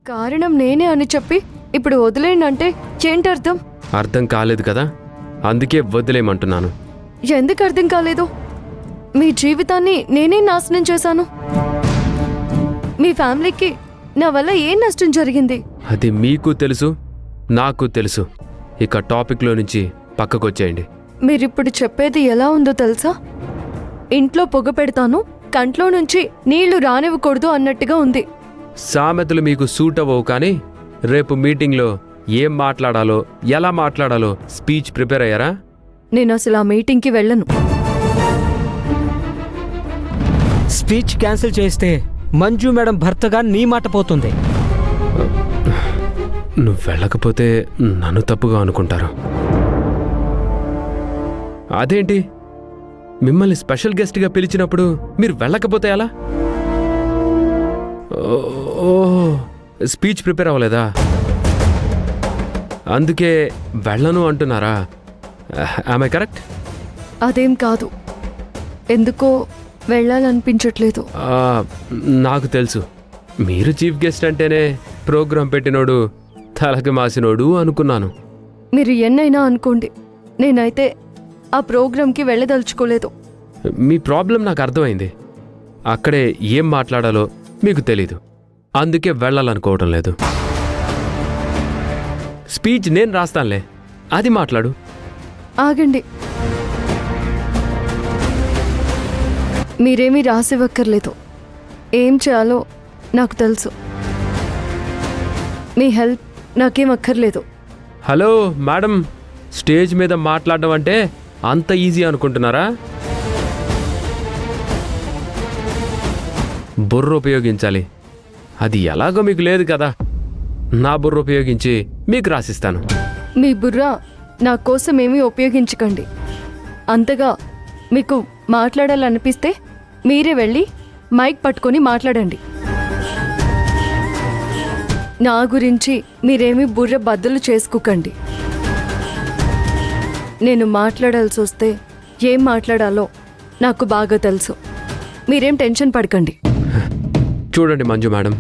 కారణం నేనే అని చెప్పి ఇప్పుడు వదిలేయండి ఏంటి అర్థం? అర్థం కాలేదు కదా, అందుకే వదిలేయమంటున్నాను. ఎందుకు అర్థం కాలేదు? మీ జీవితాన్ని నేనే నాశనం చేశాను. మీ ఫ్యామిలీకి నా వల్ల ఏం నష్టం జరిగింది? అది మీకు తెలుసు, నాకు తెలుసు. ఇక టాపిక్లో నుంచి పక్కకొచ్చేయండి. మీరిప్పుడు చెప్పేది ఎలా ఉందో తెలుసా? ఇంట్లో పొగ పెడతాను, కంట్లో నుంచి నీళ్లు రానివ్వకూడదు అన్నట్టుగా ఉంది. సామెతలు మీకు సూట్ అవ్వవు, కానీ రేపు మీటింగ్లో ఏం మాట్లాడాలో ఎలా మాట్లాడాలో స్పీచ్ ప్రిపేర్ అయ్యారా? నేను అసలు ఆ మీటింగ్కి వెళ్ళను. స్పీచ్ క్యాన్సిల్ చేస్తే మంజు మేడం భర్తగా నీ మాట పోతుంది. నువ్వు వెళ్ళకపోతే నన్ను తప్పుగా అనుకుంటారు. అదేంటి, మిమ్మల్ని స్పెషల్ గెస్ట్గా పిలిచినప్పుడు మీరు వెళ్ళకపోతే ఎలా? ఓహో, స్పీచ్ ప్రిపేర్ అవ్వలేదా? అందుకే వెళ్ళను అంటున్నారా? ఆమె కరెక్ట్? అదేం కాదు, ఎందుకో వెళ్ళాలనిపించట్లేదు. నాకు తెలుసు, మీరు చీఫ్ గెస్ట్ అంటేనే ప్రోగ్రాం పెట్టినోడు తలకి మాసినోడు అనుకున్నాను. మీరు ఎన్నైనా అనుకోండి, నేనైతే ఆ ప్రోగ్రాంకి వెళ్ళదలుచుకోలేదు. మీ ప్రాబ్లం నాకు అర్థమైంది. అక్కడే ఏం మాట్లాడాలో మీకు తెలీదు, అందుకే వెళ్ళాలనుకోవటం లేదు. స్పీచ్ నేను రాస్తానులే, అది మాట్లాడు. ఆగండి, మీరేమీ రాసివ్వక్కర్లేదు. ఏం చేయాలో నాకు తెలుసు. మీ హెల్ప్ నాకేం అక్కర్లేదు. హలో మేడం, స్టేజ్ మీద మాట్లాడడం అంటే అంత ఈజీ అనుకుంటున్నారా? బుర్ర ఉపయోగించాలి, అది ఎలాగో మీకు లేదు కదా. నా బుర్ర ఉపయోగించి మీకు రాసిస్తాను. మీ బుర్ర నా కోసం ఏమీ ఉపయోగించకండి. అంతగా మీకు మాట్లాడాలనిపిస్తే మీరే వెళ్ళి మైక్ పట్టుకొని మాట్లాడండి. నా గురించి మీరేమీ బుర్ర బద్దలు చేసుకోకండి. నేను మాట్లాడాల్సి వస్తే ఏం మాట్లాడాలో నాకు బాగా తెలుసు. మీరేం టెన్షన్ పడకండి. చూడండి మంజు మేడం,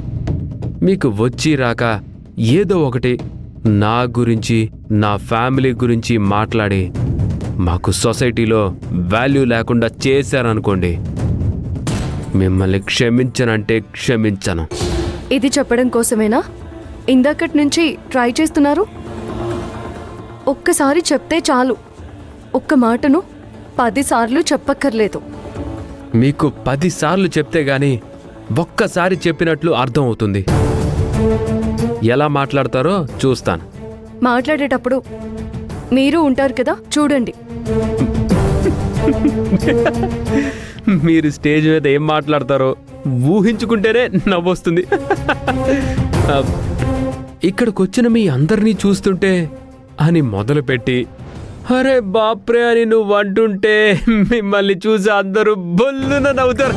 మీకు వచ్చి రాక ఏదో ఒకటి నా గురించి, నా ఫ్యామిలీ గురించి మాట్లాడి మాకు సొసైటీలో వాల్యూ లేకుండా చేశారనుకోండి, మిమ్మల్ని క్షమించనంటే క్షమించను. ఇది చెప్పడం కోసమేనా ఇందాకటి నుంచి ట్రై చేస్తున్నారు? ఒక్కసారి చెప్తే చాలు, ఒక్క మాటను 10 సార్లు చెప్పక్కర్లేదు. మీకు 10 సార్లు చెప్తే గాని ఒక్కసారి చెప్పినట్లు అర్థం అవుతుంది. ఎలా మాట్లాడతారో చూస్తాను. మాట్లాడేటప్పుడు మీరు ఉంటారు కదా, చూడండి. మీరు స్టేజ్ మీద ఏం మాట్లాడతారో ఊహించుకుంటేనే నవ్వొస్తుంది. ఇక్కడికి వచ్చిన మీ అందరినీ చూస్తుంటే అని మొదలుపెట్టి అరే బాప్రే అని నువ్వు అంటుంటే మిమ్మల్ని చూసి అందరూ బొల్లున నవ్వుతారు.